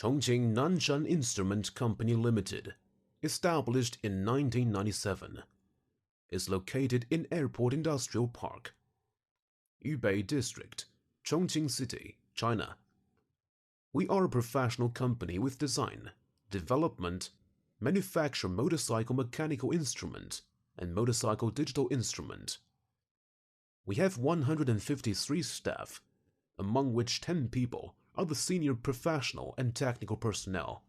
Chongqing Nanshan Instrument Company Limited, established in 1997, is located in Airport Industrial Park, Yubei District, Chongqing City, China. We are a professional company with design, development, manufacture motorcycle mechanical instrument and motorcycle digital instrument. We have 153 staff, among which 10 people are the senior professional and technical personnel,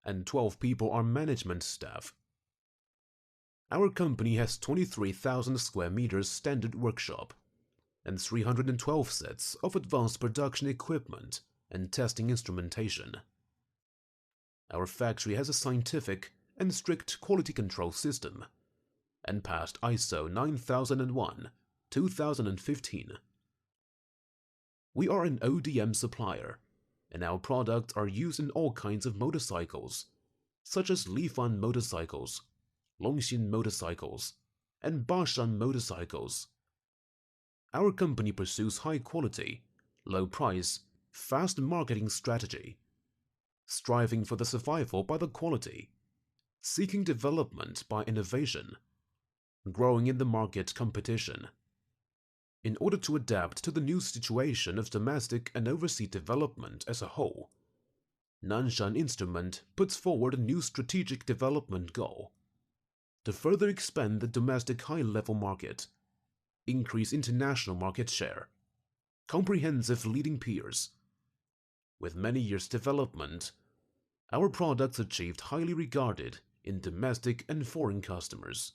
and 12 people are management staff. Our company has 23,000 square meters standard workshop and 312 sets of advanced production equipment and testing instrumentation. Our factory has a scientific and strict quality control system and passed ISO 9001-2015. We are an ODM supplier, and our products are used in all kinds of motorcycles, such as Lifan motorcycles, Longxin motorcycles, and Bashan motorcycles. Our company pursues high quality, low price, fast marketing strategy, striving for the survival by the quality, seeking development by innovation, growing in the market competition. In order to adapt to the new situation of domestic and overseas development as a whole, Nanshan Instrument puts forward a new strategic development goal to further expand the domestic high-level market, increase international market share, comprehensive leading peers. With many years' development, our products achieved highly regarded in domestic and foreign customers.